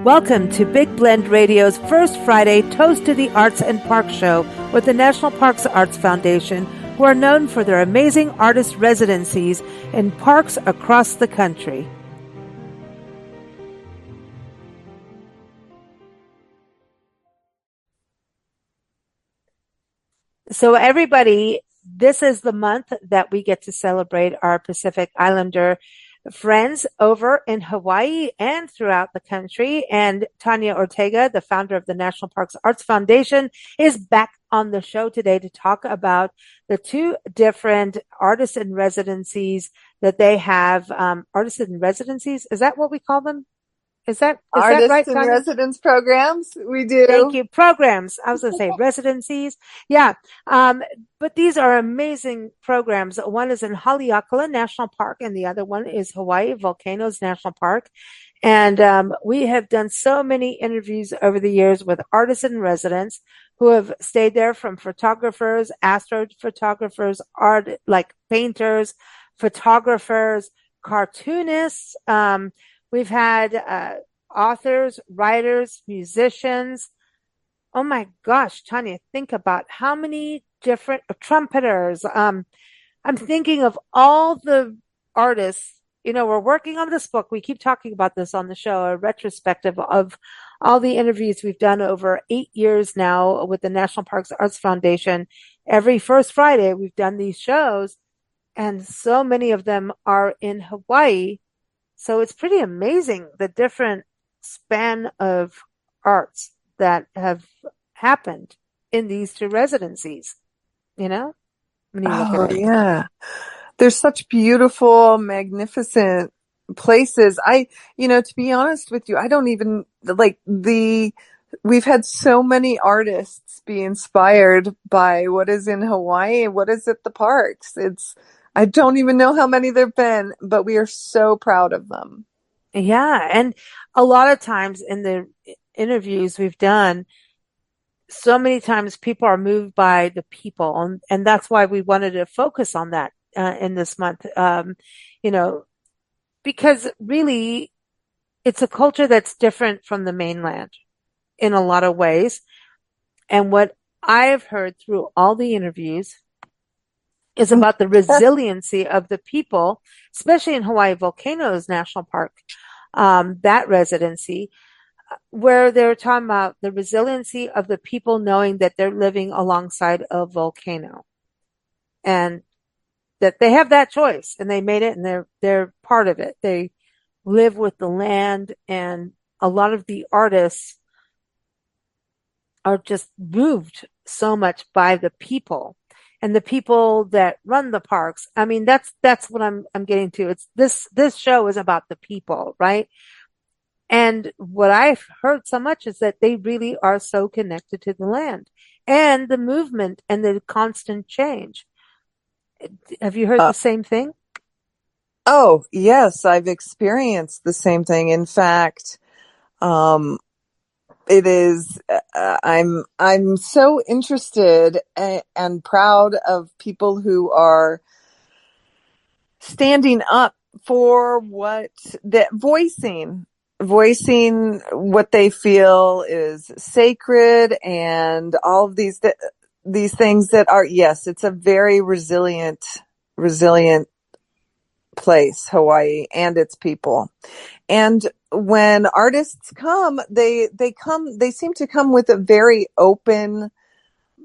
Welcome to Big Blend Radio's first Friday Toast to the Arts and Park show with the National Parks Arts Foundation, who are known for their amazing artist residencies in parks across the country. So everybody, this is the month that we get to celebrate our Pacific Islander friends over in Hawaii and throughout the country. And Tanya Ortega, the founder of the National Parks Arts Foundation, is back on the show today to talk about the two different artists in residencies that they have. Artists in residencies, is that what we call them? Is that Artists right, in Tanya? residence programs? We do. Thank you. Programs. I was going to say residencies. Yeah. But these are amazing programs. One is in Haleakalā National Park and the other one is Hawai'i Volcanoes National Park. And we have done so many interviews over the years with artists in residence who have stayed there, from photographers, astrophotographers, art, like painters, photographers, cartoonists. We've had authors, writers, musicians. Oh my gosh, Tanya, think about how many different trumpeters. I'm thinking of all the artists. You know, we're working on this book. We keep talking about this on the show, a retrospective of all the interviews we've done over 8 years now with the National Parks Arts Foundation. Every first Friday, we've done these shows, and so many of them are in Hawaii. So it's pretty amazing the different span of arts that have happened in these two residencies, you know, when you look at it. Yeah. There's such beautiful, magnificent places. To be honest with you, I don't even we've had so many artists be inspired by what is in Hawaii, what is at the parks. I don't even know how many there've been, but we are so proud of them. Yeah. And a lot of times in the interviews we've done, so many times people are moved by the people. And that's why we wanted to focus on that in this month, because really it's a culture that's different from the mainland in a lot of ways. And what I've heard through all the interviews is about the resiliency of the people, especially in Hawai'i Volcanoes National Park, that residency, where they're talking about the resiliency of the people knowing that they're living alongside a volcano and that they have that choice and they made it and they're part of it. They live with the land, and a lot of the artists are just moved so much by the people. And the people that run the parks. I mean, that's what I'm getting to. It's this show is about the people, right? And what I've heard so much is that they really are so connected to the land and the movement and the constant change. Have you heard the same thing? Oh, yes, I've experienced the same thing. In fact, it is, I'm so interested and proud of people who are standing up for voicing what they feel is sacred, and all of these things that are, yes, it's a very resilient place, Hawaii, and its people. And when artists come, they seem to come with a very open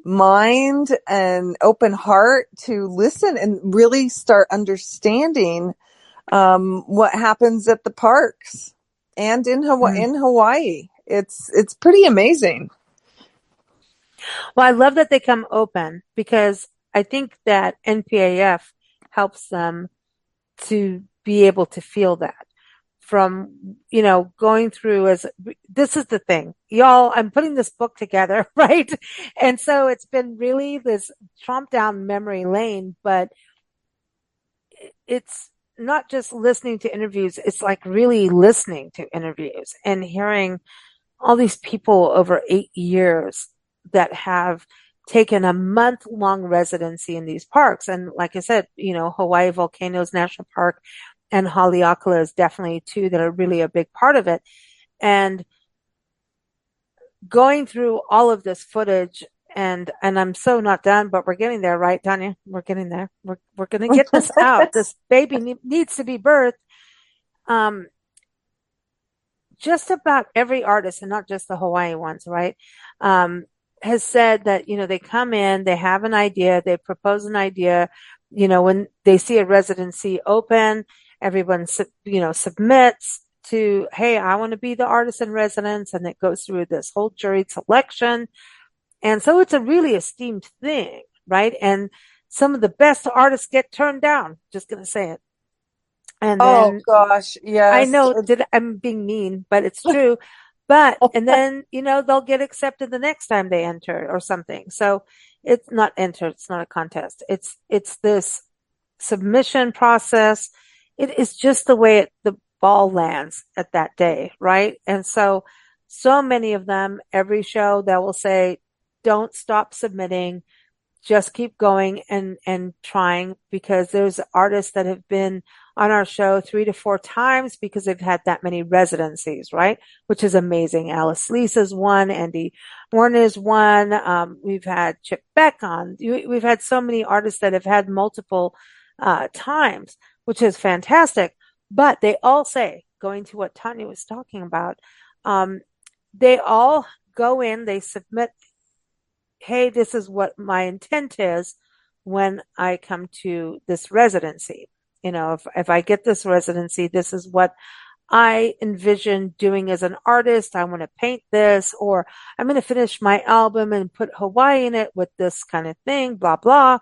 mind and open heart to listen and really start understanding what happens at the parks and in Hawaii. It's pretty amazing. Well, I love that they come open, because I think that NPAF helps them to be able to feel that from, going through this is the thing, y'all, I'm putting this book together, right? And so it's been really this tromp down memory lane, but it's not just listening to interviews. It's like really listening to interviews and hearing all these people over 8 years that have taken a month-long residency in these parks. And like I said, Hawai'i Volcanoes National Park and Haleakalā is definitely two that are really a big part of it. And going through all of this footage, and I'm so not done, but we're getting there, right, Tanya? We're getting there. We're going to get this out. This baby needs to be birthed. Um, just about every artist, and not just the Hawaii ones, right? Has said that, they come in, they have an idea, they propose an idea, when they see a residency open, everyone, submits to, hey, I want to be the artist in residence. And it goes through this whole jury selection. And so it's a really esteemed thing, right? And some of the best artists get turned down. Just going to say it. And Oh then gosh, I yes. know that I'm being mean, but it's true. And then, they'll get accepted the next time they enter or something. So it's not enter. It's not a contest. It's this submission process. It is just the way the ball lands at that day. Right. And so many of them, every show, they will say, don't stop submitting. Just keep going and trying, because there's artists that have been on our show 3 to 4 times because they've had that many residencies, right? Which is amazing. Alice Lisa's one, Andy Warner's one. We've had Chip Beck on. We've had so many artists that have had multiple times, which is fantastic. But they all say, going to what Tanya was talking about, they all go in, they submit, hey, this is what my intent is when I come to this residency. If I get this residency, this is what I envision doing as an artist. I want to paint this, or I'm going to finish my album and put Hawaii in it with this kind of thing, blah, blah.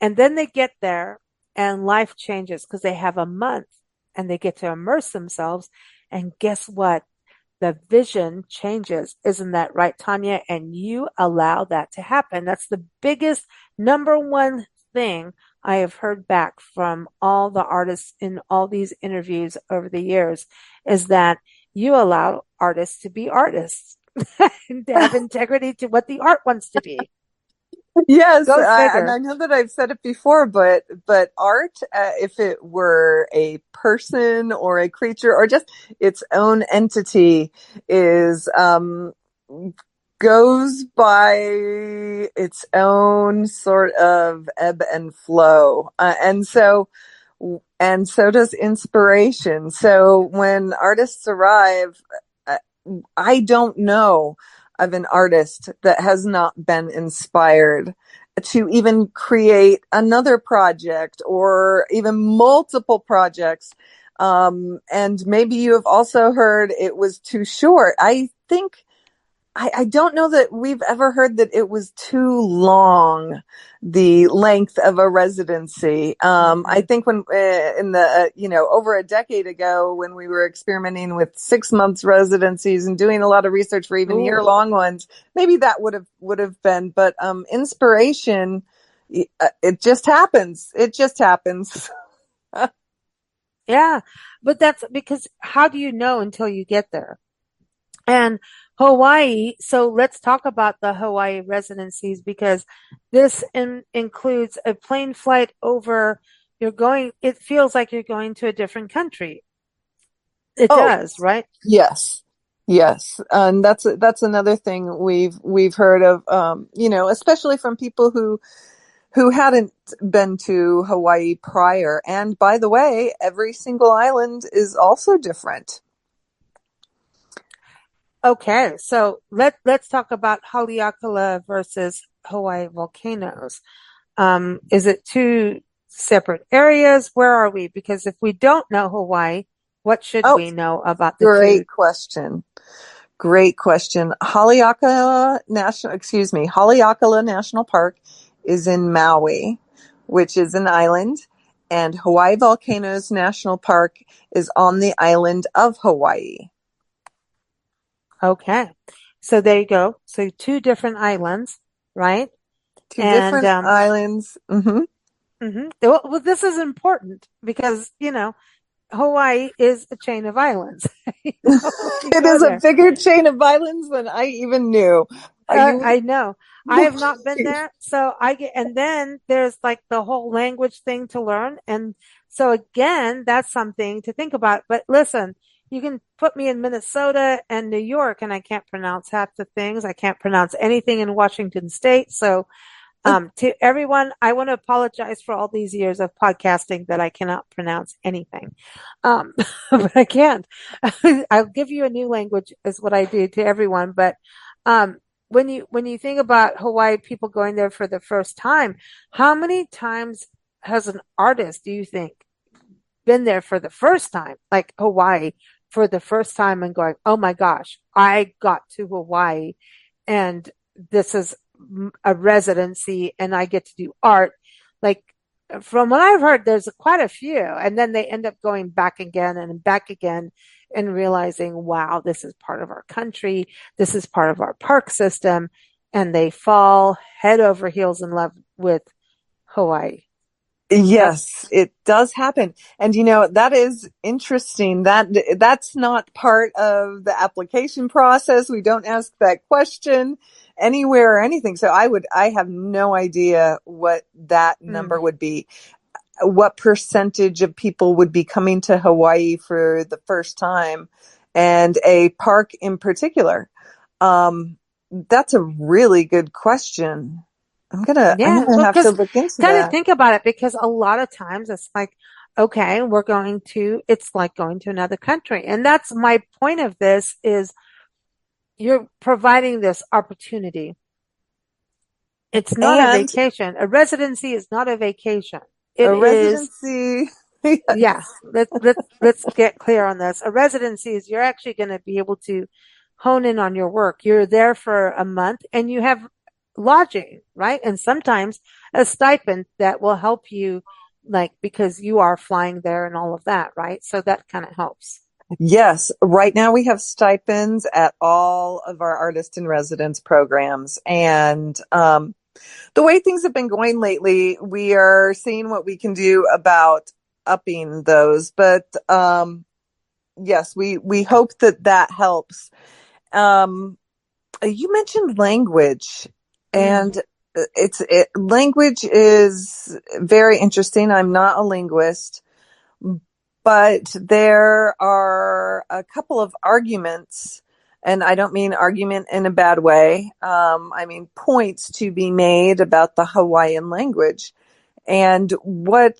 And then they get there and life changes because they have a month and they get to immerse themselves. And guess what? The vision changes. Isn't that right, Tanya? And you allow that to happen. That's the biggest, number one thing I have heard back from all the artists in all these interviews over the years, is that you allow artists to be artists and to have integrity to what the art wants to be. Yes, Go and figure. I know that I've said it before, but art, if it were a person or a creature or just its own entity, is goes by its own sort of ebb and flow, and so does inspiration. So when artists arrive, I don't know of an artist that has not been inspired to even create another project or even multiple projects. And maybe you have also heard it was too short. I don't know that we've ever heard that it was too long, the length of a residency. I think when in the over a decade ago, when we were experimenting with 6 months residencies and doing a lot of research for even year long ones, maybe that would have been. But inspiration, it just happens. It just happens. Yeah, but that's because how do you know until you get there? And Hawaii, so let's talk about the Hawaii residencies, because this includes a plane flight over. It feels like you're going to a different country. It does, right? Yes. Yes. And that's another thing we've heard of, especially from people who hadn't been to Hawaii prior. And by the way, every single island is also different. Okay, so let's talk about Haleakalā versus Hawai'i Volcanoes. Is it two separate areas? Where are we? Because if we don't know Hawaii, what should we know about the Great two? question. Great question. Haleakalā National Park is in Maui, which is an island, and Hawai'i Volcanoes National Park is on the island of Hawaii. Okay, so there you go. So two different islands, right? Two different islands. Well, this is important because, Hawaii is a chain of islands. It is a bigger chain of islands than I even knew. I know. I have not been there. So and then there's like the whole language thing to learn. And so again, that's something to think about. But listen, you can put me in Minnesota and New York, and I can't pronounce half the things. I can't pronounce anything in Washington State. So, to everyone, I want to apologize for all these years of podcasting that I cannot pronounce anything. But I can't. I'll give you a new language is what I do to everyone. But, when you think about Hawaii, people going there for the first time, how many times has an artist, do you think, been there for the first time, like Hawaii for the first time and going, oh my gosh, I got to Hawaii and this is a residency and I get to do art. Like from what I've heard, there's quite a few. And then they end up going back again and back again and realizing, wow, this is part of our country. This is part of our park system. And they fall head over heels in love with Hawaii. Yes, it does happen. And that is interesting. That's not part of the application process. We don't ask that question anywhere or anything. So I have no idea what that number would be. What percentage of people would be coming to Hawaii for the first time, and a park in particular? That's a really good question. I'm gonna have to look into that. Kind of think about it, because a lot of times it's like, okay, it's like going to another country. And that's my point of this is you're providing this opportunity. It's not a vacation. A residency is not a vacation. A residency. Yeah. Let's get clear on this. A residency is you're actually going to be able to hone in on your work. You're there for a month and you have lodging, right? And sometimes a stipend that will help you, like, because you are flying there and all of that, right? So that kind of helps. Yes. Right now we have stipends at all of our artist in residence programs. And, the way things have been going lately, we are seeing what we can do about upping those. But, yes, we hope that helps. You mentioned language. And language is very interesting. I'm not a linguist, but there are a couple of arguments, and I don't mean argument in a bad way. I mean points to be made about the Hawaiian language. And what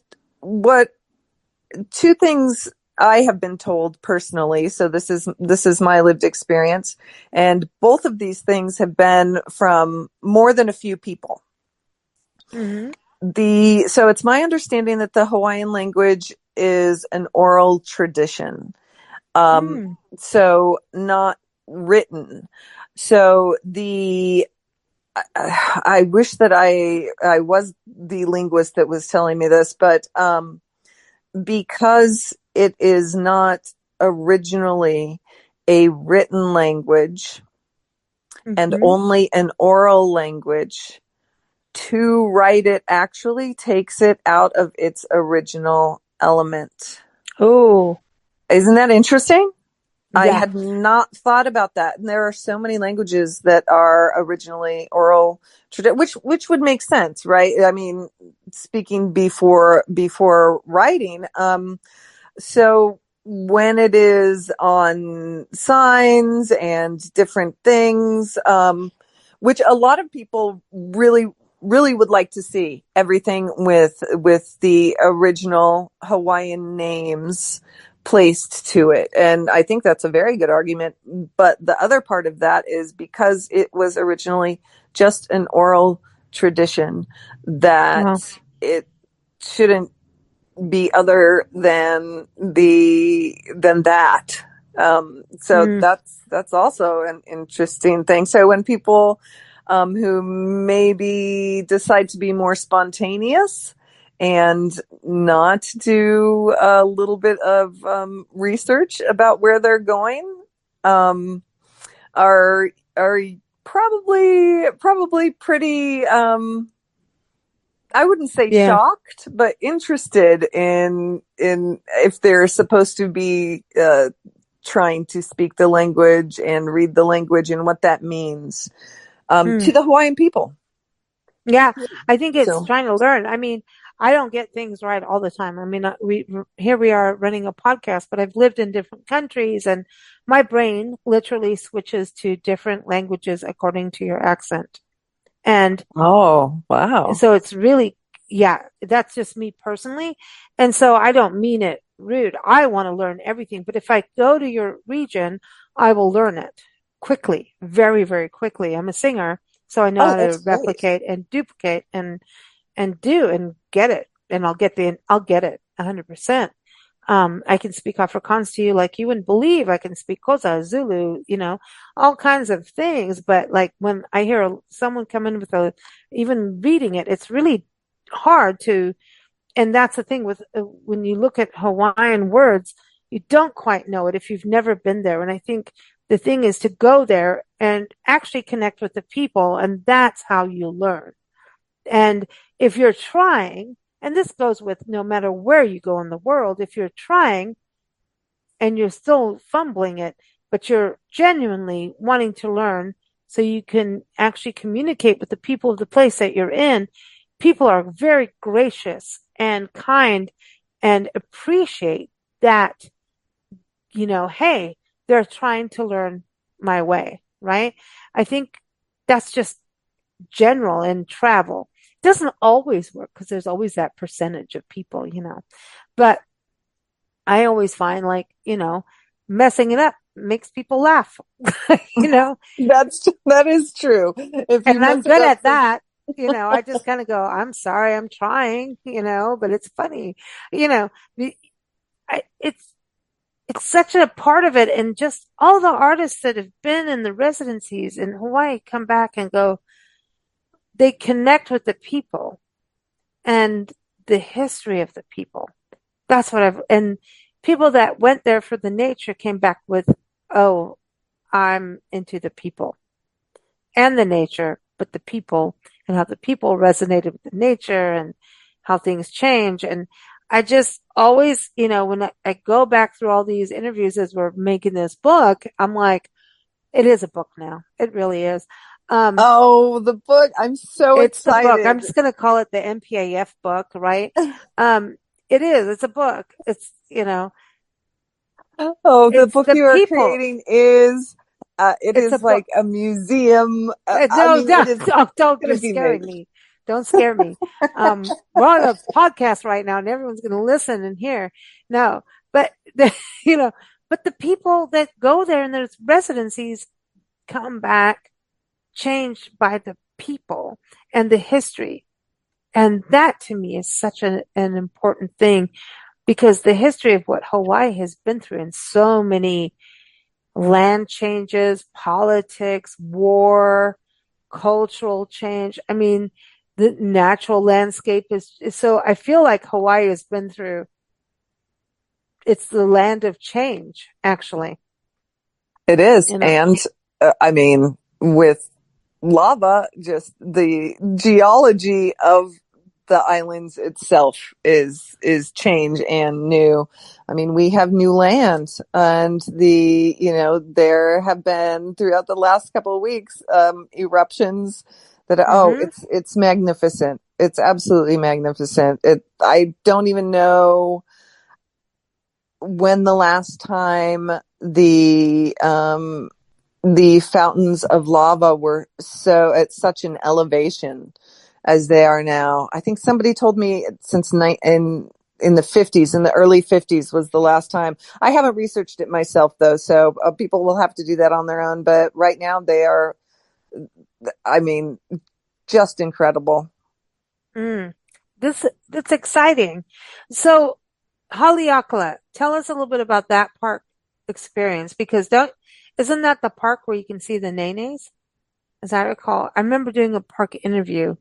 two things I have been told personally, so this is my lived experience, and both of these things have been from more than a few people. So it's my understanding that the Hawaiian language is an oral tradition, so not written. So I wish that I was the linguist that was telling me this, but because it is not originally a written language and only an oral language, to write it actually takes it out of its original element. Oh, isn't that interesting? Yeah. I had not thought about that. And there are so many languages that are originally oral, which would make sense, right? I mean, speaking before writing. So when it is on signs and different things, which a lot of people really would like to see everything with the original Hawaiian names placed to it. And I think that's a very good argument. But the other part of that is because it was originally just an oral tradition, that it shouldn't be other than that. So that's also an interesting thing. So when people who maybe decide to be more spontaneous and not do a little bit of research about where they're going, are probably pretty, I wouldn't say shocked, but interested in if they're supposed to be trying to speak the language and read the language and what that means to the Hawaiian people. Yeah, I think it's trying to learn. I mean, I don't get things right all the time. I mean, here we are running a podcast, but I've lived in different countries and my brain literally switches to different languages according to your accent. And Oh, wow. so it's really, yeah, that's just me personally. And so I don't mean it rude. I want to learn everything. But if I go to your region, I will learn it quickly, very, very quickly. I'm a singer, so I know Oh, how to that's great. replicate and duplicate and do and get it. And I'll get it 100%. I can speak Afrikaans to you like you wouldn't believe. I can speak Xhosa, Zulu, all kinds of things. But like when I hear someone come in with even reading it, it's really hard to, and that's the thing with when you look at Hawaiian words, you don't quite know it if you've never been there. And I think the thing is to go there and actually connect with the people, and that's how you learn. And if you're trying, and this goes with no matter where you go in the world, if you're trying and you're still fumbling it, but you're genuinely wanting to learn so you can actually communicate with the people of the place that you're in, people are very gracious and kind and appreciate that, hey, they're trying to learn my way, right? I think that's just general in travel. It doesn't always work because there's always that percentage of people, but I always find like, messing it up makes people laugh, you know, That is true. If you and I'm mess it good up at for, that. I just kind of go, I'm sorry, I'm trying, but it's funny, you know, it's, it's such a part of it. And just all the artists that have been in the residencies in Hawaii come back and go, they connect with the people and the history of the people. That's what and people that went there for the nature came back with, oh, I'm into the people and the nature, but the people and how the people resonated with the nature and how things change. And I just always, when I go back through all these interviews as we're making this book, I'm like, it is a book now. It really is. oh, the book. I'm so It's the book. I'm excited. just going to call it the NPAF book, right? It is. It's a book. Oh, the It's book the you are people. creating is, it It's a is book. like a museum. I No, mean, no, it is don't. going You're to be scaring amazing. me. Don't scare me. We're on a podcast right now and everyone's going to listen and hear. No, but you know, but the people that go there and there's residencies come back changed by the people and the history. And that to me is such an important thing because the history of what Hawaii has been through in so many land changes, politics, war, cultural change. I mean, the natural landscape is so I feel like Hawaii has been through, it's the land of change, actually. It is. You know, And I mean, with lava, just the geology of the islands itself is change and new. I mean, we have new land, and there have been throughout the last couple of weeks eruptions that hmm it's magnificent. It's absolutely magnificent. I don't even know when the last time the fountains of lava were so at such an elevation as they are now. I think somebody told me since in the 50s, in the early 50s was the last time. I haven't researched it myself though, so people will have to do that on their own. But right now they are, I mean, just incredible. mm. That's exciting. So Haleakala, tell us a little bit about that park experience because don't isn't that the park where you can see the nenes? As I recall, I remember doing a park interview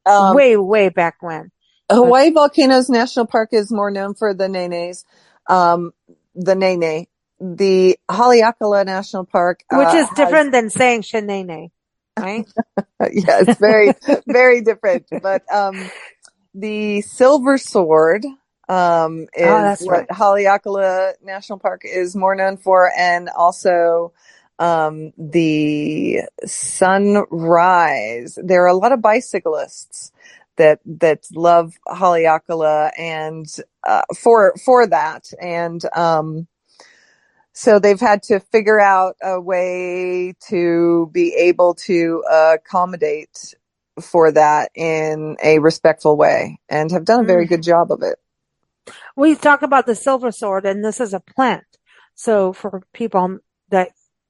Um, way, way back when. But Hawaii Volcanoes National Park is more known for the nenes. Um, the nene. The Haleakalā National Park which is has different than saying Shanene, right? yeah, it's very very different. But the Silver Sword Oh, is that's what right. Haleakala National Park is more known for, and also the sunrise. There are a lot of bicyclists that love Haleakalā and for that. And so they've had to figure out a way to be able to accommodate for that in a respectful way, and have done a very good job of it. We talk about the silver sword, and this is a plant. So for people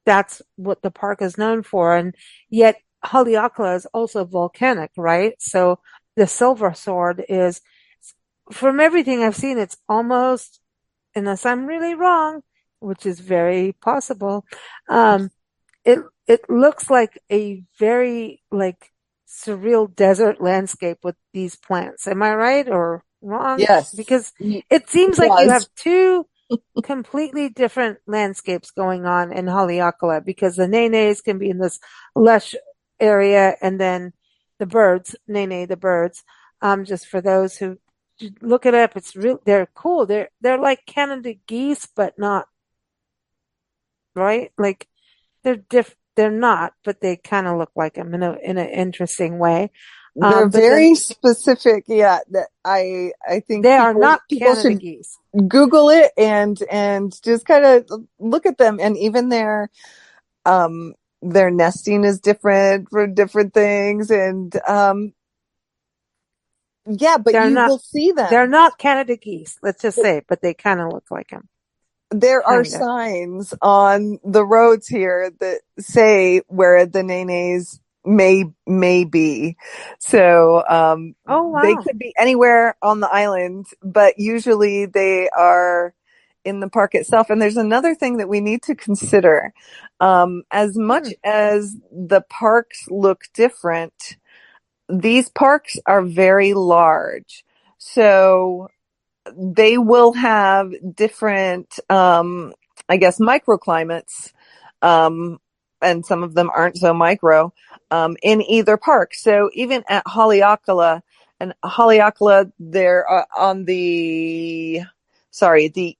that's what the park is known for, and yet Haleakalā is also volcanic, right? So the silver sword is, from everything I've seen, it's almost, unless I'm really wrong, which is very possible, it looks like a very like surreal desert landscape with these plants. Am I right or wrong? Yes, Because it seems like you have does. two completely different landscapes going on in Haleakalā, because the nenes can be in this lush area, and then the birds, the birds, just for those who look it up, it's real, they're cool. They're like Canada geese, but not, right? Like they're not, but they kind of look like them in an interesting way. They're But then very specific. Yeah, that I think they are not people Canada should geese. Google it and just kind of look at them, and even their nesting is different for different things, and yeah, but They're you not will see they're them. not Canada geese, let's just say, but they kind of look like them. There are Kind of. signs on the roads here that say where the nenes may be. So Oh, they wow. could be anywhere on the island, but usually they are in the park itself. And there's another thing that we need to consider. As much as the parks look different, these parks are very large. So they will have different, I guess, microclimates, and some of them aren't so micro, in either park. So even at Haleakalā, and Haleakalā, they're on the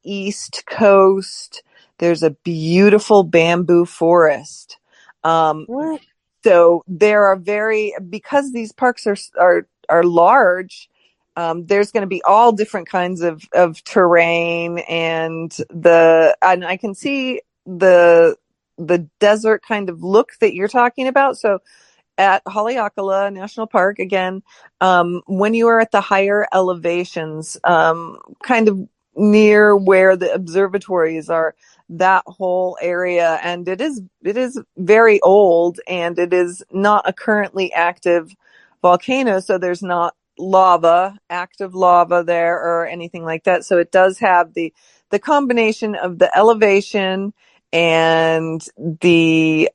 east coast. There's a beautiful bamboo forest. What? So there are because these parks are large. There's going to be all different kinds of terrain, and I can see the desert kind of look that you're talking about. So at Haleakalā National Park, again, when you are at the higher elevations, kind of near where the observatories are, that whole area, and it is very old, and it is not a currently active volcano, so there's not active lava there or anything like that. So it does have the combination of the elevation and the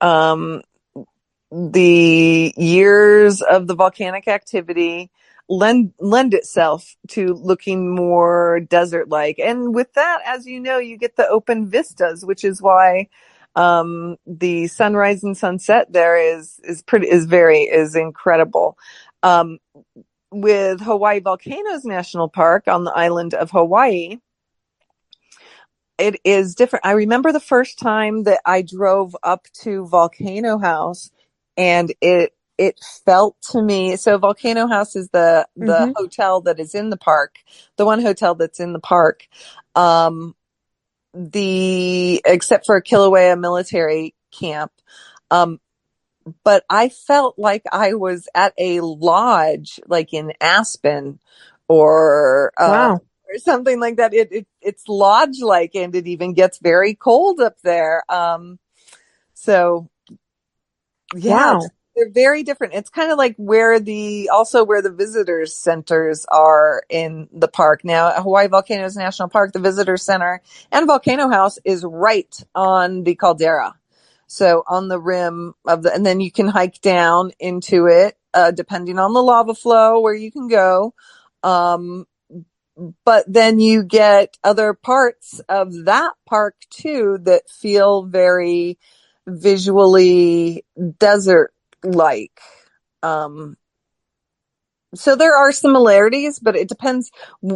years of the volcanic activity lend itself to looking more desert-like. And with that, as you know, you get the open vistas, which is why the sunrise and sunset there is incredible. With Hawai'i Volcanoes National Park on the island of Hawaii, it is different. I remember the first time that I drove up to Volcano House, and it felt to me, so Volcano House is the hotel that is in the park, the one hotel that's in the park, except for Kilauea military camp, but I felt like I was at a lodge, like in Aspen or Wow. or something like that. It's lodge like, and it even gets very cold up there. So yeah, Wow. they're very different. It's kind of like where the visitors centers are in the park. Now, at Hawai'i Volcanoes National Park, the visitor center and Volcano House is right on the caldera. So on the rim of and then you can hike down into it, depending on the lava flow where you can go. But then you get other parts of that park too that feel very visually desert-like. So there are similarities, but it depends,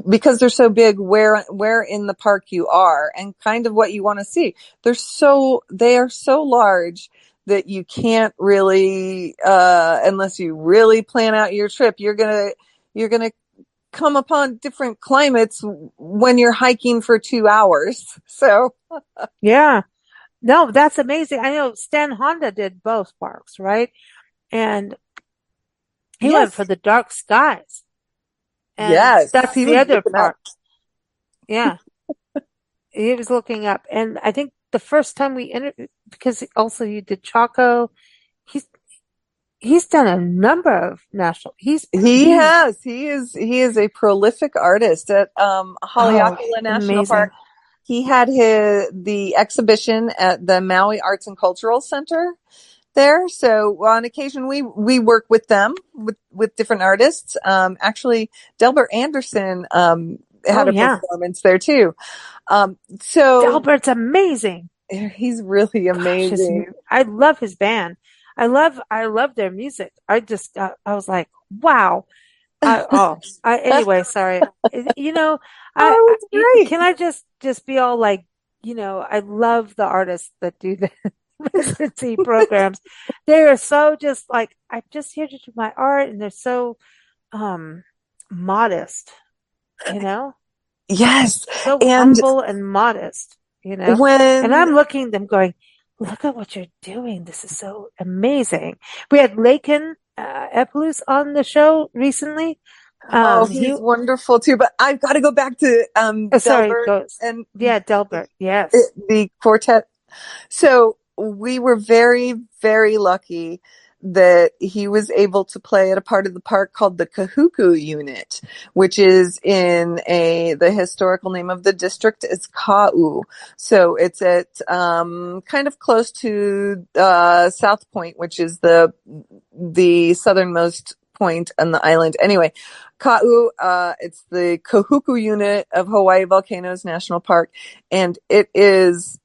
because they're so big, where in the park you are and kind of what you want to see. They are so large that you can't really, unless you really plan out your trip, you're gonna you're going to come upon different climates when you're hiking for 2 hours. So Yeah. No, that's amazing. I know Stan Honda did both parks, right? And he went yes, for the dark skies. And yes, that's he the was other looking up. part. Yeah. He was looking up. And I think the first time we interviewed, because also he did Chaco, he's he's done a number of national. He He's has. He is a prolific artist at oh Haleakalā National amazing. Park. He had the exhibition at the Maui Arts and Cultural Center there. So on occasion we work with them with different artists. Actually, Delbert Anderson Oh had a yeah. performance there too. So Delbert's amazing. he's really Gosh, amazing. I love his band. I love their music. I was like, wow. Anyway, sorry. You know, Oh, it's great. can I just be all like, I love the artists that do the residency programs. They are so just like, I'm just here to do my art, and they're so um modest, you know, Yes. so And humble and modest, and when I'm looking at them going, look at what you're doing. This is so amazing. We had Lakin Epelus on the show recently. Oh, He he's wonderful too. But I've got to go back to sorry, Delbert goes. and Yeah, Delbert. Yes. the quartet. So we were very, very lucky that he was able to play at a part of the park called the Kahuku Unit, which is in the historical name of the district is Ka'u. So it's at kind of close to South Point, which is the southernmost point on the island. Anyway, Ka'u, it's the Kahuku Unit of Hawai'i Volcanoes National Park, and it is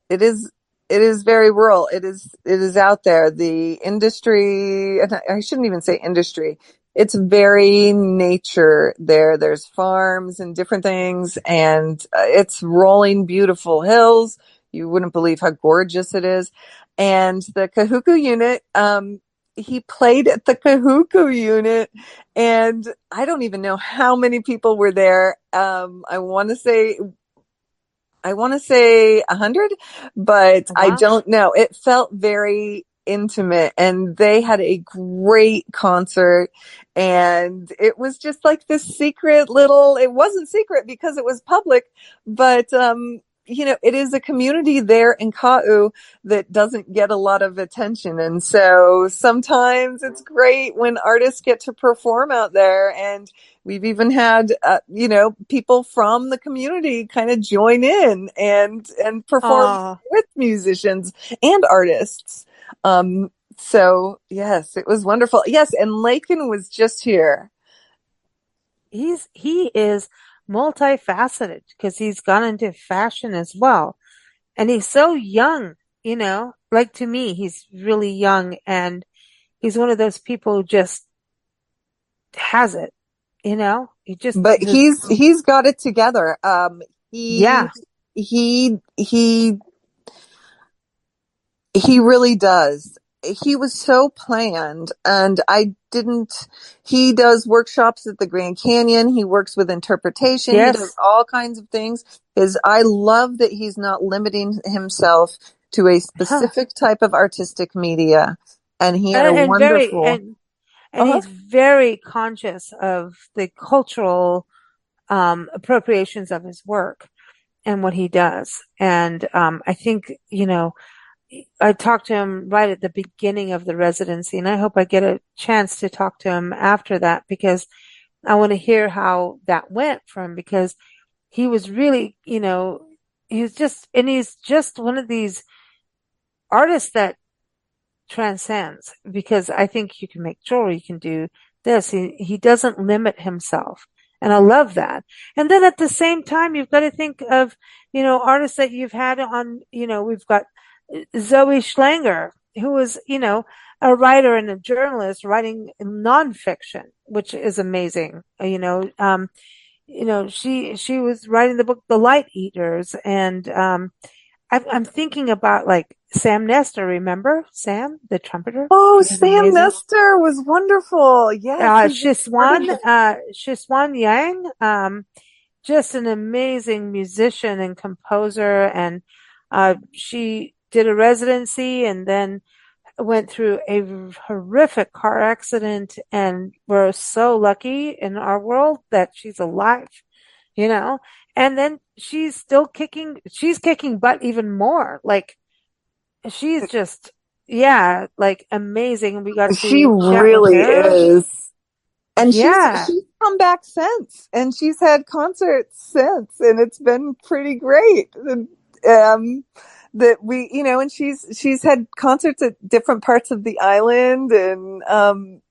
very rural. It is out there. The industry, and I shouldn't even say industry. It's very nature there. There's farms and different things, and it's rolling beautiful hills. You wouldn't believe how gorgeous it is. And the Kahuku Unit, he played at the Kahuku Unit, and I don't even know how many people were there. I want to say 100, but I Wow. don't know. It felt very intimate, and they had a great concert, and it was just like this secret little, it wasn't secret because it was public, but it is a community there in Ka'u that doesn't get a lot of attention. And so sometimes it's great when artists get to perform out there. And we've even had, people from the community kind of join in and perform Oh, with musicians and artists. So yes, it was wonderful. Yes, and Lakin was just here. he is multifaceted because he's gone into fashion as well. And he's so young, like to me, he's really young, and he's one of those people who just has it, he just, But he's got it together. He yeah. he he he really does. He was so planned, and I didn't. He does workshops at the Grand Canyon. He works with interpretation. He does Yes. all kinds of things. I love that he's not limiting himself to a Huh. specific type of artistic media. And he had a And very, wonderful. and Uh-huh. he's very conscious of the cultural, appropriations of his work and what he does. And, I think, I talked to him right at the beginning of the residency, and I hope I get a chance to talk to him after that because I want to hear how that went for him because he was really, he's just one of these artists that transcends because I think you can make jewelry, you can do this. He doesn't limit himself. And I love that. And then at the same time, you've got to think of, artists that you've had on, we've got Zoe Schlanger, who was, a writer and a journalist writing nonfiction, which is amazing. She was writing the book The Light Eaters, and I'm thinking about like Sam Nestor, remember Sam, the trumpeter? Oh, He was Sam amazing. Nestor was wonderful. Yes, he's part of Shiswan Yang, just an amazing musician and composer. And she did a residency and then went through a horrific car accident. And we're so lucky in our world that she's alive, you know? And then she's kicking butt even more. Like, she's just, yeah, like amazing. We got She to chat with really her. is. And Yeah. she's come back since, and she's had concerts since, and it's been pretty great. That we, and she's had concerts at different parts of the island, and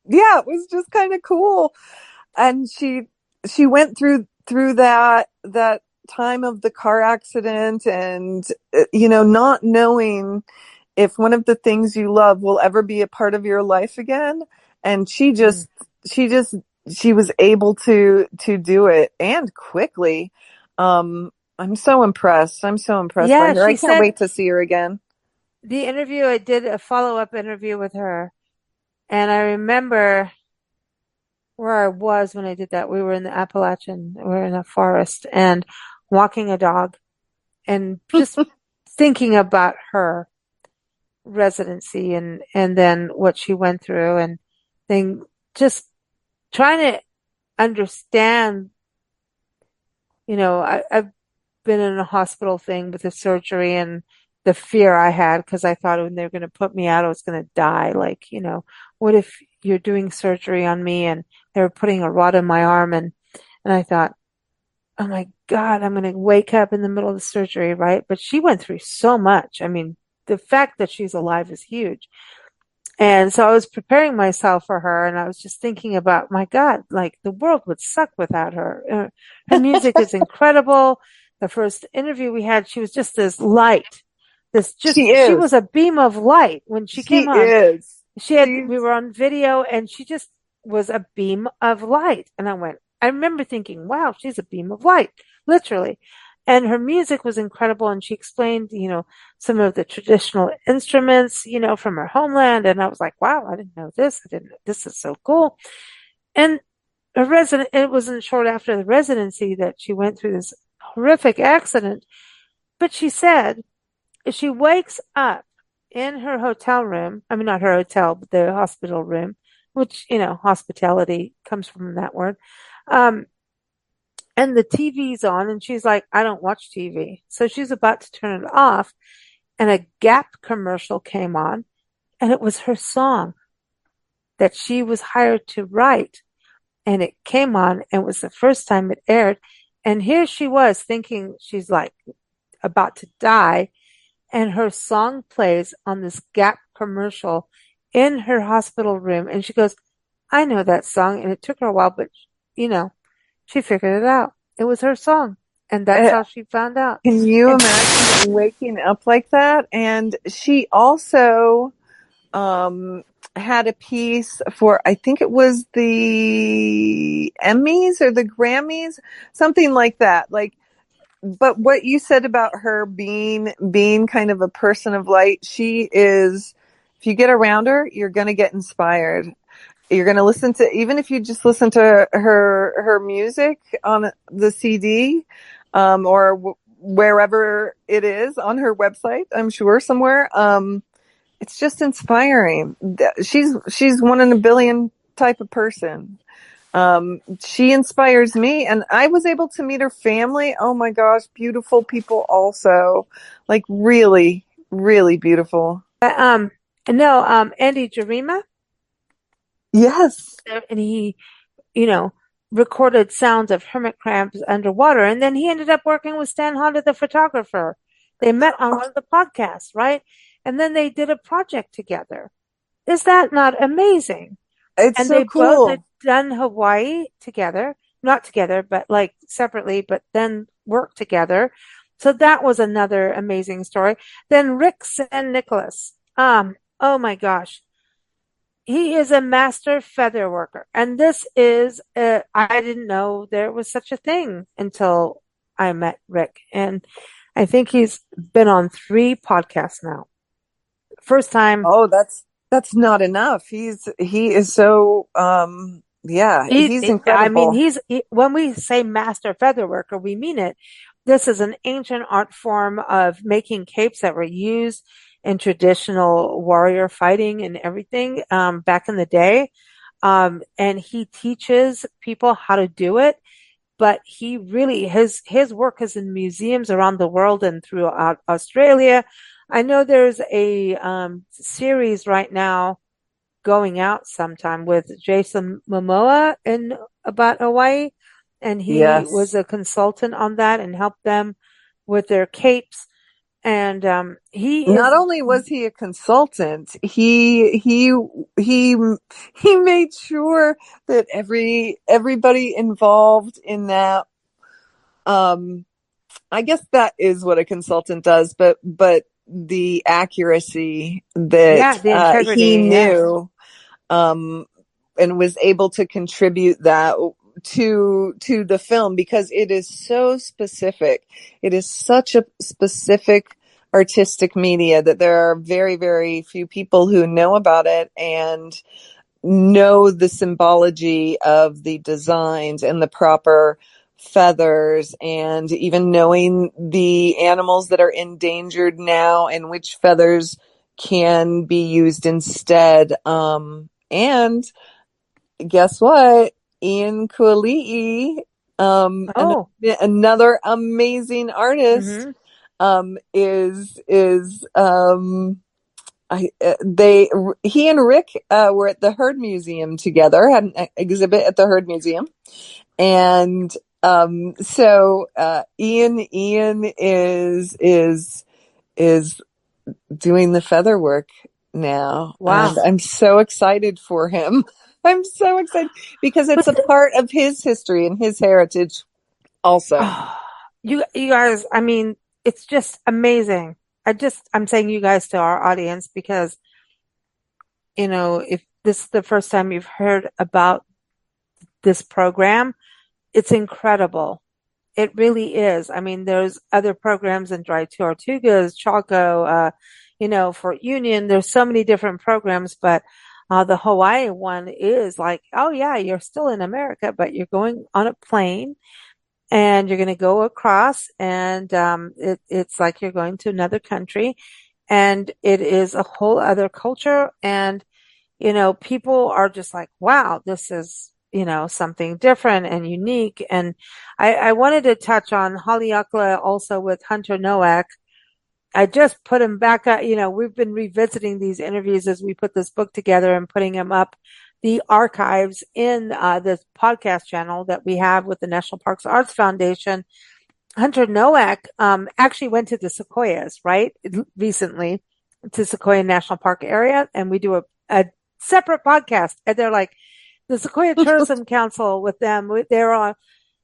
yeah, it was just kind of cool. And she went through that time of the car accident, and not knowing if one of the things you love will ever be a part of your life again. And she just she was able to do it, and quickly. I'm so impressed. I'm so impressed by Yeah, her. I she can't said wait to see her again. the interview, I did a follow-up interview with her, and I remember where I was when I did that. We were in the Appalachian, we were in a forest and walking a dog and just thinking about her residency and then what she went through and then just trying to understand, I've been in a hospital thing with a surgery and the fear I had because I thought when they were going to put me out, I was going to die. Like, what if you're doing surgery on me and they were putting a rod in my arm and I thought, oh my God, I'm going to wake up in the middle of the surgery, right? But she went through so much. I mean, the fact that she's alive is huge. And so I was preparing myself for her and I was just thinking about, my God, like the world would suck without her. Her music is incredible. The first interview we had, she was just this light, she was a beam of light when she She came on. is. We were on video and she just was a beam of light. And I remember thinking, wow, she's a beam of light, literally. And her music was incredible. And she explained, some of the traditional instruments, from her homeland. And I was like, wow, I didn't know this. This is so cool. And it wasn't short after the residency that she went through this horrific accident. But she said, if she wakes up in her hotel room, I mean, not her hotel, but the hospital room, which, hospitality comes from that word. And the TV's on and she's like, I don't watch TV. So she's about to turn it off and a Gap commercial came on and it was her song that she was hired to write. And it came on and it was the first time it aired. And here she was thinking she's like about to die. And her song plays on this Gap commercial in her hospital room. And she goes, I know that song. And it took her a while, but she figured it out. It was her song. And that's how she found out. Can you imagine waking up like that? And she also had a piece for, I think it was the Emmys or the Grammys, something like that. But what you said about her being kind of a person of light, she is, if you get around her, you're going to get inspired. You're going to listen to, even if you just listen to her music on the CD, or wherever it is on her website, I'm sure somewhere. It's just inspiring. She's one in a billion type of person. She inspires me, and I was able to meet her family. Oh my gosh, beautiful people also. Like really, really beautiful. No, Andy Jarima. Yes. And he, recorded sounds of hermit crabs underwater. And then he ended up working with Stan Honda, the photographer. They met on one of the podcasts, right? And then they did a project together. Is that not amazing? It's and so they cool. both had done Hawaii together, not together, but like separately, but then worked together. So that was another amazing story. Then Rick San Nicholas. Oh my gosh. He is a master feather worker. And this is, I didn't know there was such a thing until I met Rick. And I think he's been on 3 podcasts now. First time. Oh, that's not enough. He is so yeah, he's I mean, incredible. when we say master feather worker, we mean it. This is an ancient art form of making capes that were used in traditional warrior fighting and everything, back in the day. And he teaches people how to do it, but he really, his work is in museums around the world and throughout Australia. I know there's a, series right now going out sometime with Jason Momoa in about Hawaii, and he was Yes. a consultant on that and helped them with their capes. And he Not is, only was he a consultant, he made sure that everybody involved in that, I guess that is what a consultant does, but the accuracy that yeah, the he integrity, yeah. knew, um, and was able to contribute that to the film, because it is so specific. It is such a specific artistic media that there are very, very few people who know about it and know the symbology of the designs and the proper feathers, and even knowing the animals that are endangered now and which feathers can be used instead. And guess what? Ian Kuali'i, Oh, another amazing artist, mm-hmm. is he and Rick were at the Heard Museum together, had an exhibit at the Heard Museum, and so Ian is doing the feather work now, and Wow. I'm so excited for him. I'm so excited because it's But a part of his history and his heritage also. oh, you guys, I mean, it's just amazing. I'm saying you guys to our audience because, if this is the first time you've heard about this program, it's incredible. It really is. I mean, there's other programs in Dry Tortugas, Chaco, Fort Union. There's so many different programs, but the Hawaii one is like, oh yeah, you're still in America, but you're going on a plane and you're going to go across, and it's like you're going to another country, and it is a whole other culture, and people are just like, wow, this is, something different and unique. And I wanted to touch on Haleakalā also with Hunter Nowak. I just put him back up. We've been revisiting these interviews as we put this book together and putting him up the archives in this podcast channel that we have with the National Parks Arts Foundation. Hunter Nowak actually went to the Sequoias, right? Recently to Sequoia National Park area. And we do a separate podcast. And they're like, the Sequoia Tourism Council with them, they're on,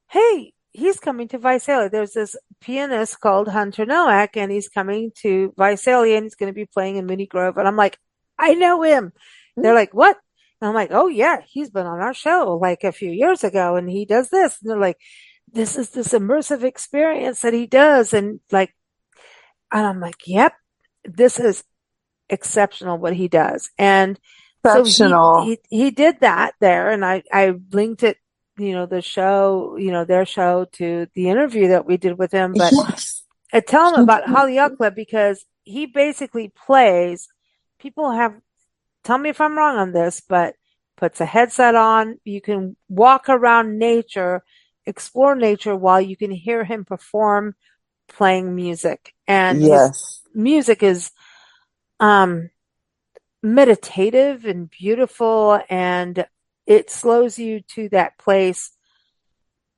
hey, he's coming to Visalia. There's this pianist called Hunter Nowak, and he's coming to Visalia, and he's going to be playing in Mooney Grove. And I'm like, I know him. They're like, what? And I'm like, oh yeah, he's been on our show like a few years ago, and he does this. And they're like, this is this immersive experience that he does. And I'm like, yep, this is exceptional what he does. And so Exceptional. he did that there, and I linked it, the show, their show to the interview that we did with him. But Yes. I tell him about Haleakalā because he basically plays. People have, tell me if I'm wrong on this, but puts a headset on. You can walk around nature, explore nature while you can hear him perform playing music. And his Yes. music is meditative and beautiful, and it slows you to that place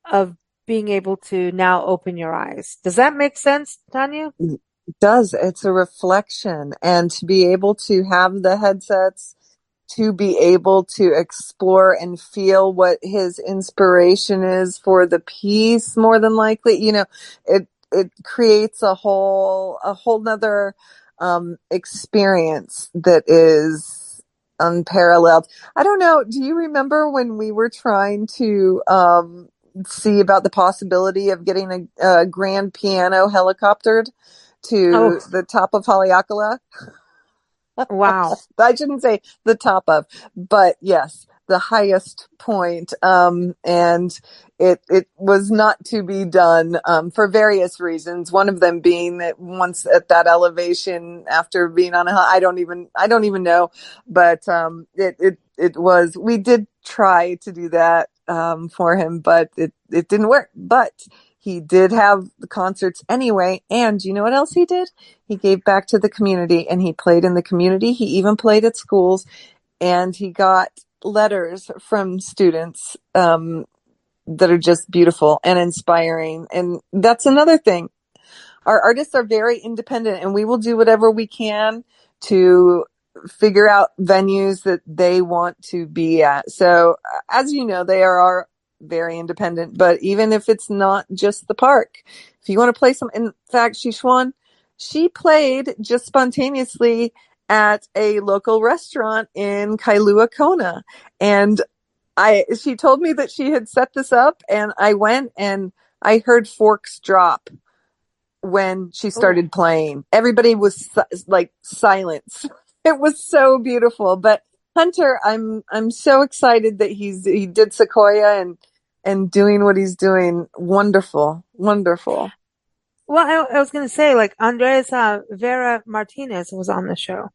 of being able to now open your eyes. Does that make sense, Tanya? It does. It's a reflection. And to be able to have the headsets, to be able to explore and feel what his inspiration is for the piece, more than likely, it creates a whole nother experience that is unparalleled. I don't know. Do you remember when we were trying to see about the possibility of getting a grand piano helicoptered to Oh, the top of Haleakalā? Wow. I shouldn't say the top of, but yes, the highest point. And it was not to be done, for various reasons. One of them being that once at that elevation after being on a hill, I don't even know, but, it was, we did try to do that, for him, but it didn't work. But he did have the concerts anyway. And you know what else he did? He gave back to the community, and he played in the community. He even played at schools, and he got letters from students, that are just beautiful and inspiring. And that's another thing. Our artists are very independent, and we will do whatever we can to figure out venues that they want to be at. So, as you know, they are very independent, but even if it's not just the park, if you want to play some, in fact, she played just spontaneously at a local restaurant in Kailua Kona. And she told me that she had set this up, and I went and I heard forks drop when she started playing. Everybody was like silence. It was so beautiful. But Hunter, I'm so excited that he did Sequoia and doing what he's doing. Wonderful, wonderful. Well, I was going to say, like, Andres Vera Martinez was on the show.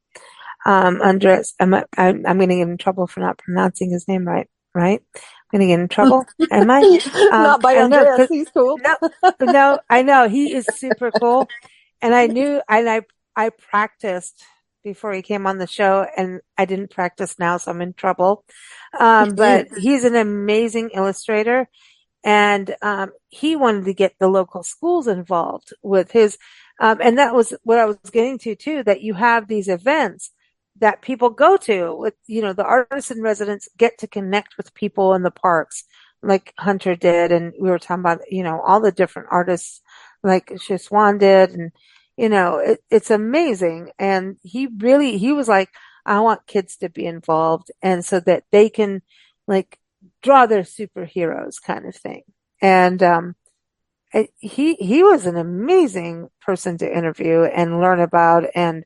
Andres, I'm going to get in trouble for not pronouncing his name right? Right? I'm going to get in trouble. Am I? Not by Andreas. He's cool. No, I know he is super cool. And I practiced before he came on the show, and I didn't practice now, so I'm in trouble. But he's an amazing illustrator, and he wanted to get the local schools involved with his, and that was what I was getting to too, that you have these events that people go to with, the artists in residence get to connect with people in the parks like Hunter did. And we were talking about, all the different artists like Shiswan did. And, it's amazing. And he was like, I want kids to be involved. And so that they can like draw their superheroes kind of thing. And, he was an amazing person to interview and learn about. And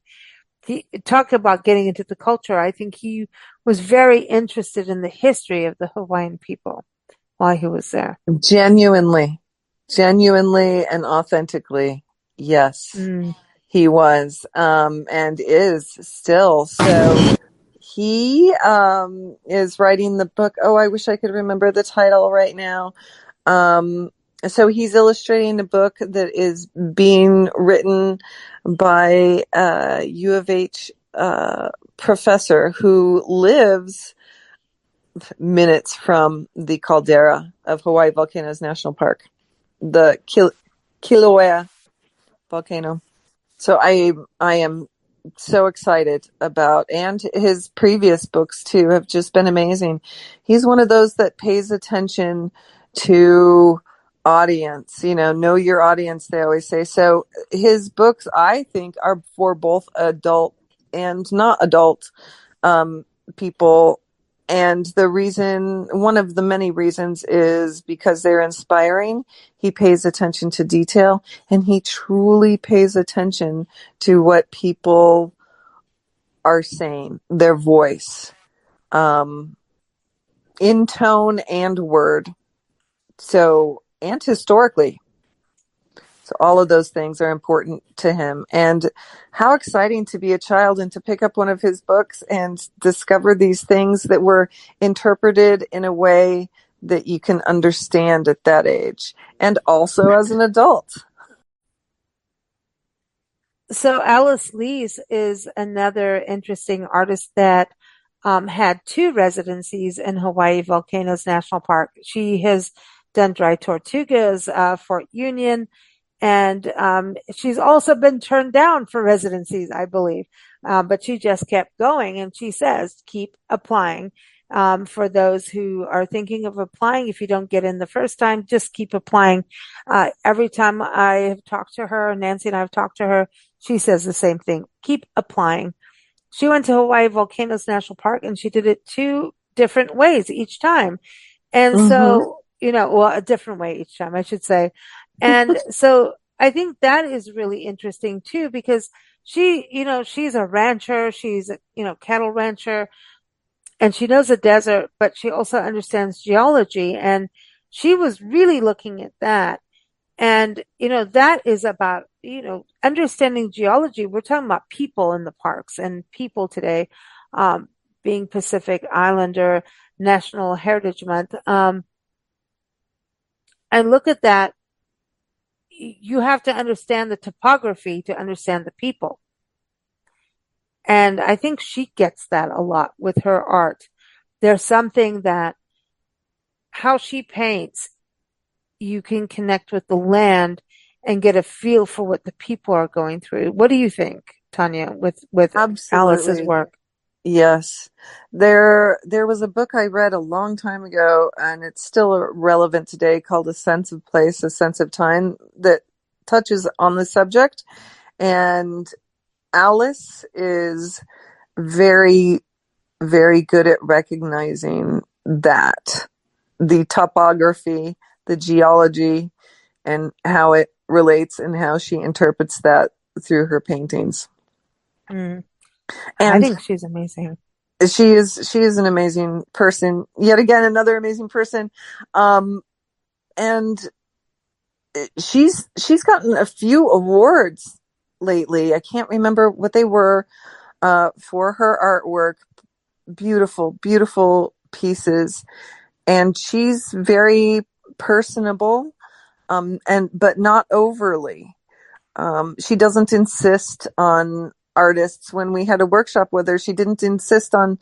he talked about getting into the culture. I think he was very interested in the history of the Hawaiian people while he was there. Genuinely and authentically. Yes, he was, and is still. So he, is writing the book. Oh, I wish I could remember the title right now. So he's illustrating a book that is being written by a U of H professor who lives minutes from the caldera of Hawai'i Volcanoes National Park, the Kilauea volcano. So I am so excited about, and his previous books too have just been amazing. He's one of those that pays attention to audience, know your audience, they always say. So his books, I think, are for both adult and not adult people. And one of the many reasons is because they're inspiring. He pays attention to detail, and he truly pays attention to what people are saying, their voice, in tone and word. So, and historically. So all of those things are important to him. And how exciting to be a child and to pick up one of his books and discover these things that were interpreted in a way that you can understand at that age, and also as an adult. So Alice Lees is another interesting artist that had 2 residencies in Hawai'i Volcanoes National Park. She has done Dry Tortugas, Fort Union, and she's also been turned down for residencies, I believe. But she just kept going, and she says, keep applying. For those who are thinking of applying, if you don't get in the first time, just keep applying. Every time I have talked to her, Nancy and I have talked to her, she says the same thing. Keep applying. She went to Hawai'i Volcanoes National Park, and she did it 2 different ways each time. And so, a different way each time, I should say. And so I think that is really interesting too, because she's a rancher. She's a, cattle rancher, and she knows the desert, but she also understands geology. And she was really looking at that. And, that is about, understanding geology. We're talking about people in the parks and people today, being Pacific Islander National Heritage Month. And look at that. You have to understand the topography to understand the people. And I think she gets that a lot with her art. There's something that how she paints, you can connect with the land and get a feel for what the people are going through. What do you think, Tanya, with Alice's Absolutely. work? Yes. There was a book I read a long time ago, and it's still relevant today, called A Sense of Place, A Sense of Time, that touches on the subject. And Alice is very, very good at recognizing that the topography, the geology, and how it relates and how she interprets that through her paintings. Mm. I And think she's amazing. she is an amazing person. Yet again, another amazing person. And she's gotten a few awards lately. I can't remember what they were for her artwork. Beautiful, beautiful pieces. And she's very personable, but not overly. She doesn't insist on artists. When we had a workshop with her, she didn't insist on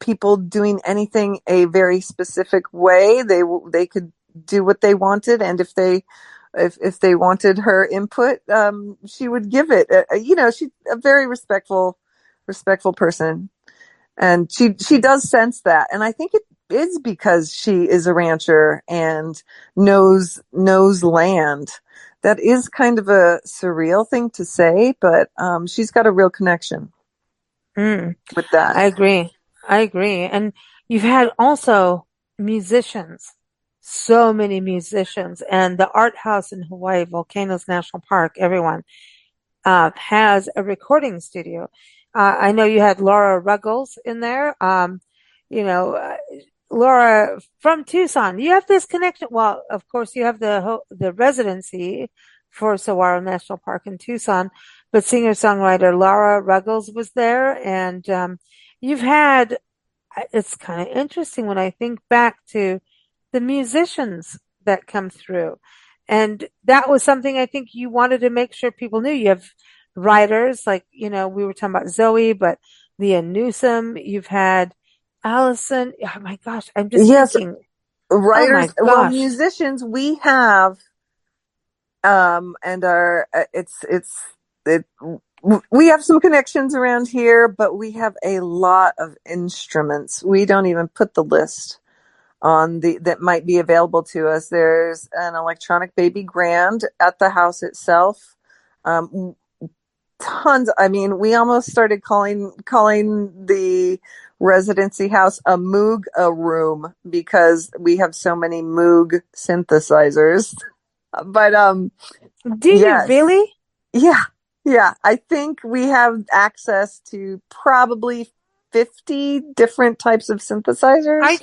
people doing anything a very specific way. They could do what they wanted, and if they wanted her input, she would give it. She's a very respectful person, and she does sense that. And I think it is because she is a rancher and knows land. That is kind of a surreal thing to say, but she's got a real connection with that. I agree. I agree. And you've had also musicians, so many musicians, and the art house in Hawaii, Volcanoes National Park, everyone, has a recording studio. I know you had Laura Ruggles in there. You know, uh, Laura from Tucson. You have this connection. Well, of course, you have the residency for Saguaro National Park in Tucson, but singer-songwriter Laura Ruggles was there, and you've had. It's kind of interesting when I think back to the musicians that come through. And that was something I think you wanted to make sure people knew. You have writers like, we were talking about Zoe, but Leah Newsom, you've had Allison. Oh my gosh, I'm just Yes, thinking, oh writers. my Well, gosh. musicians we have, and our it. We have some connections around here, but we have a lot of instruments. We don't even put the list on that might be available to us. There's an electronic baby grand at the house itself. Tons. I mean, we almost started calling the residency house a Moog room because we have so many Moog synthesizers. But Do you yes, really? yeah, yeah. I think we have access to probably 50 different types of synthesizers.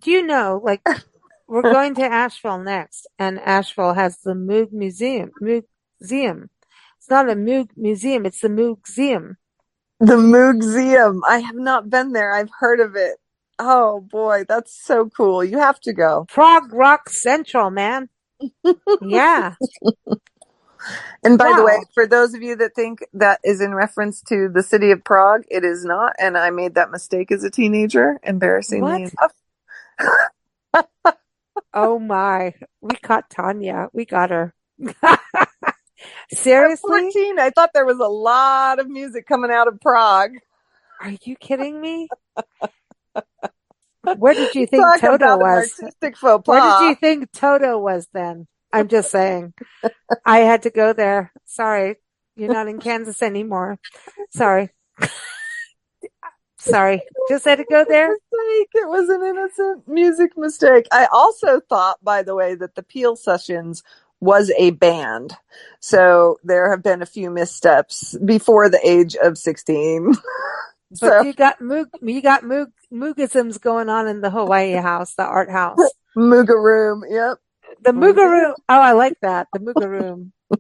Do you know, like, we're going to Asheville next, and Asheville has the Moog Museum. Museum. It's not a Moog Museum, it's the Moogseum. The Museum. I have not been there. I've heard of it. Oh boy, that's so cool. You have to go. Prog Rock Central, man. Yeah. And by the way, Wow. for those of you that think that is in reference to the city of Prague, it is not. And I made that mistake as a teenager, embarrassingly What? enough. Oh my. We caught Tanya. We got her. I'm Seriously? 14. I thought there was a lot of music coming out of Prague. Are you kidding me? Where did you think Talk Toto about an was? artistic faux Where did pas. you think Toto was then? I'm just saying. I had to go there. Sorry. You're not in Kansas anymore. Sorry. Sorry. Just had to go there. Mistake. It was an innocent music mistake. I also thought, by the way, that the Peel sessions was a band. So there have been a few missteps before the age of 16. But you got Moogisms going on in the Hawaii house, the art house. Muga room. Yep. The Muga room. Oh, I like that. The Muga room. All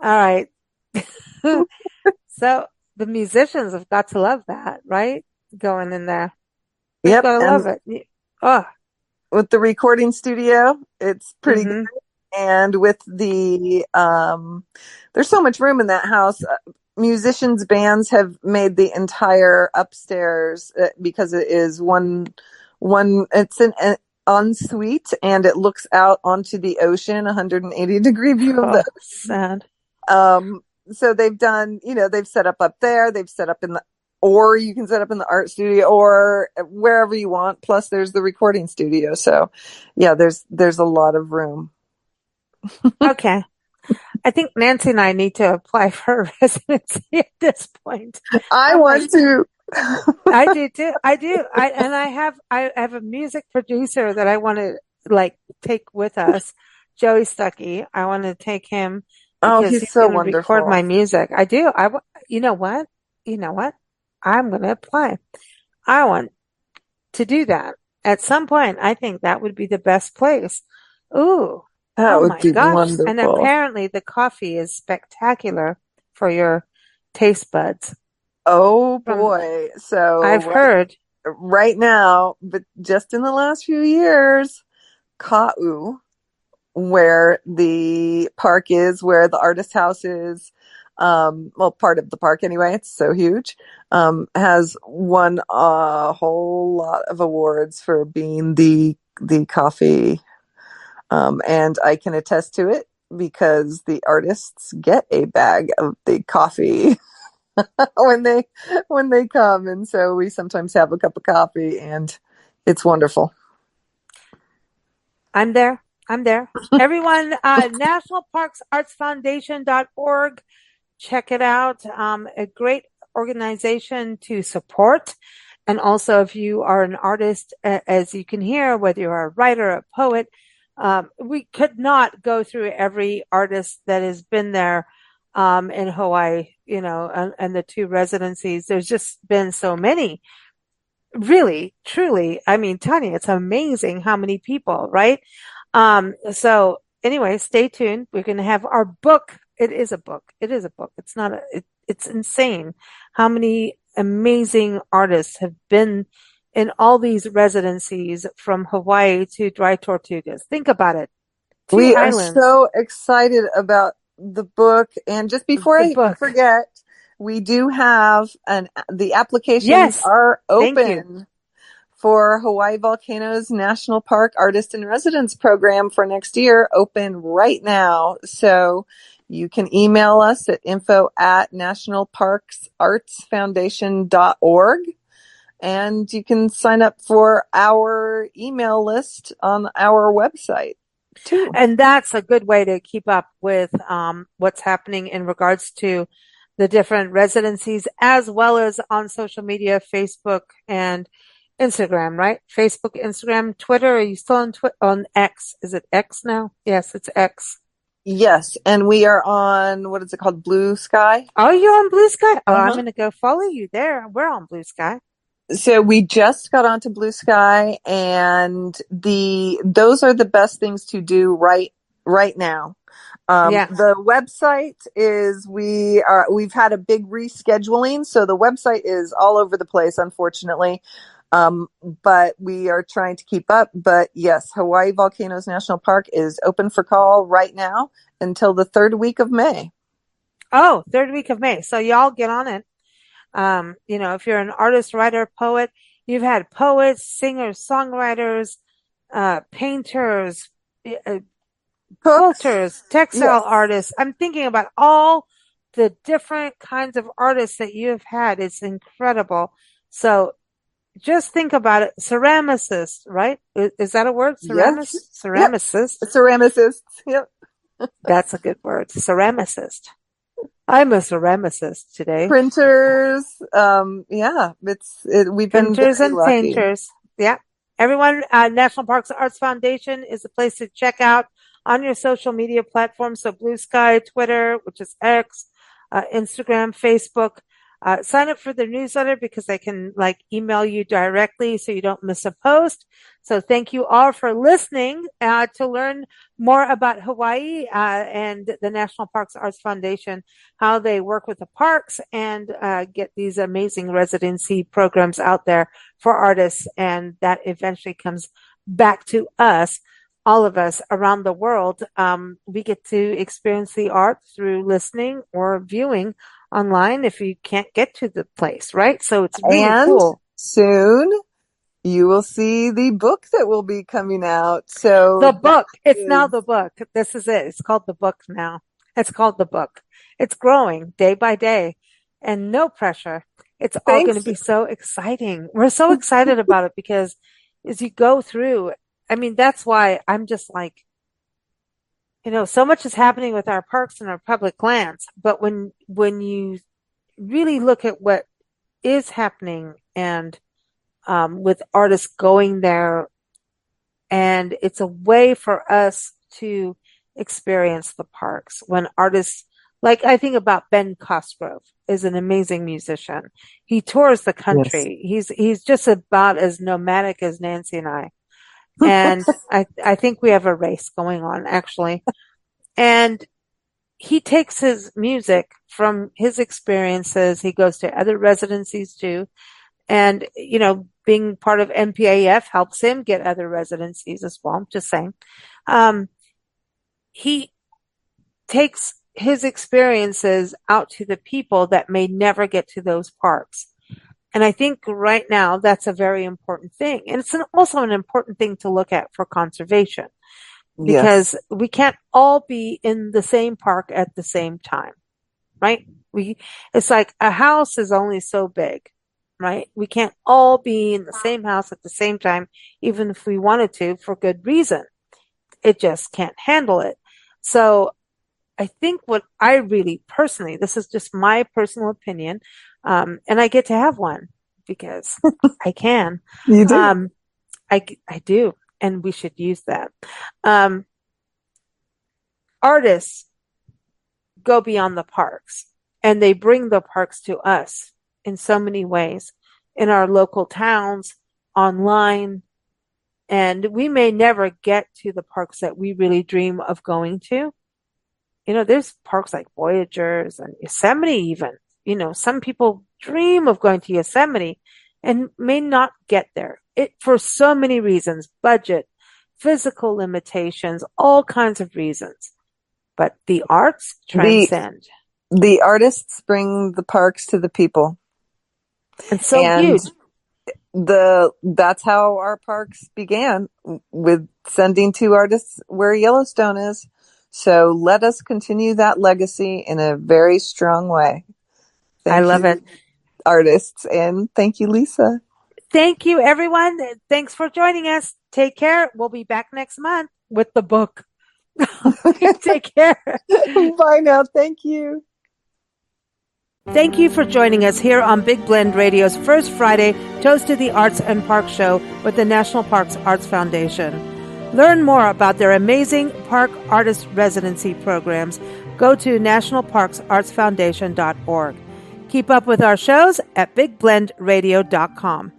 right. So the musicians have got to love that, right? Going in there. They've Yep. got to love it. Oh. With the recording studio, it's pretty good. And with the, there's so much room in that house. Musicians, bands have made the entire upstairs because it is it's an ensuite and it looks out onto the ocean, 180-degree view of the ocean. Sad. So they've done, they've set up there, they've set up or you can set up in the art studio or wherever you want. Plus there's the recording studio. So yeah, there's a lot of room. Okay. I think Nancy and I need to apply for a residency at this point. I want to. I do too. I do. I have a music producer that I want to take with us, Joey Stuckey. I want to take him. Oh, he's so wonderful. Record my music. I do. You know what? I'm going to apply. I want to do that at some point. I think that would be the best place. Ooh. That would be wonderful. And apparently the coffee is spectacular for your taste buds. Oh boy. So I've heard right now, but just in the last few years, Ka'u, where the park is, where the artist house is, part of the park anyway, it's so huge, has won a whole lot of awards for being the coffee. And I can attest to it because the artists get a bag of the coffee when they come. And so we sometimes have a cup of coffee and it's wonderful. I'm there. Everyone, nationalparksartsfoundation.org. Check it out. A great organization to support. And also if you are an artist, as you can hear, whether you're a writer, a poet, we could not go through every artist that has been there in Hawaii, and the 2 residencies. There's just been so many. Really, truly. I mean, Tanya, it's amazing how many people, right? So anyway, stay tuned. We're going to have our book. It is a book. It's not it's insane how many amazing artists have been in all these residencies from Hawaii to Dry Tortugas. Think about it. 2 islands. Are so excited about the book. And just before I forget, we do have the applications are open for Hawai'i Volcanoes National Park Artist in Residence program for next year, open right now. So you can email us at info@nationalparksartsfoundation.org. And you can sign up for our email list on our website too. And that's a good way to keep up with what's happening in regards to the different residencies, as well as on social media, Facebook and Instagram, right? Facebook, Instagram, Twitter. Are you still on X? Is it X now? Yes, it's X. Yes. And we are on, what is it called? Blue Sky. Oh, you're on Blue Sky? Oh, I'm going to go follow you there. We're on Blue Sky. So we just got onto Blue Sky, and those are the best things to do right now. The website is we've had a big rescheduling, so the website is all over the place, unfortunately. But we are trying to keep up. But yes, Hawai'i Volcanoes National Park is open for call right now until the 3rd week of May. Oh, 3rd week of May. So y'all get on it. If you're an artist, writer, poet, you've had poets, singers, songwriters, painters, sculptors, textile artists. I'm thinking about all the different kinds of artists that you have had. It's incredible. So just think about it. Ceramicist, right? Is that a word? Ceramicist? Yes. Ceramicist. Yep. Ceramicist. Yep. That's a good word. Ceramicist. I'm a ceramicist today. Printers. We've been printers and lucky. painters. Yeah. Everyone, National Parks Arts Foundation is the place to check out on your social media platforms. So Blue Sky, Twitter, which is X, Instagram, Facebook. Sign up for the newsletter because I can email you directly so you don't miss a post. So thank you all for listening. To learn more about Hawaii and the National Parks Arts Foundation, how they work with the parks and get these amazing residency programs out there for artists, and that eventually comes back to us, all of us around the world. We get to experience the art through listening or viewing online if you can't get to the place, right? So it's really cool. Soon you will see the book that will be coming out. So the book, it's now the book. This is it. It's called the book now. It's called the book. It's growing day by day and no pressure. It's all going to be so exciting. We're so excited about it because as you go through, I mean, that's why I'm just so much is happening with our parks and our public lands. But when you really look at what is happening and with artists going there, and it's a way for us to experience the parks. When artists, I think about Ben Cosgrove, is an amazing musician. He tours the country. Yes. He's just about as nomadic as Nancy and I. And I think we have a race going on, actually. And he takes his music from his experiences. He goes to other residencies too. And, being part of NPAF helps him get other residencies as well. I'm just saying. He takes his experiences out to the people that may never get to those parks. And I think right now that's a very important thing. And it's also an important thing to look at for conservation, because we can't all be in the same park at the same time, right? It's like a house is only so big, right? We can't all be in the same house at the same time, even if we wanted to, for good reason. It just can't handle it. So I think what I really personally, this is just my personal opinion, and I get to have one because I can. You do. I do, and we should use that. Artists go beyond the parks, and they bring the parks to us in so many ways, in our local towns, online, and we may never get to the parks that we really dream of going to. There's parks like Voyagers and Yosemite even. Some people dream of going to Yosemite and may not get there. For so many reasons, budget, physical limitations, all kinds of reasons. But the arts transcend. The artists bring the parks to the people. It's so huge. That's how our parks began, with sending two artists where Yellowstone is. So let us continue that legacy in a very strong way. I love it. Artists. And thank you, Lisa. Thank you, everyone. Thanks for joining us. Take care. We'll be back next month with the book. Take care. Bye now. Thank you. Thank you for joining us here on Big Blend Radio's first Friday Toast to the Arts and Parks show with the National Parks Arts Foundation. Learn more about their amazing park artist residency programs. Go to nationalparksartsfoundation.org. Keep up with our shows at bigblendradio.com.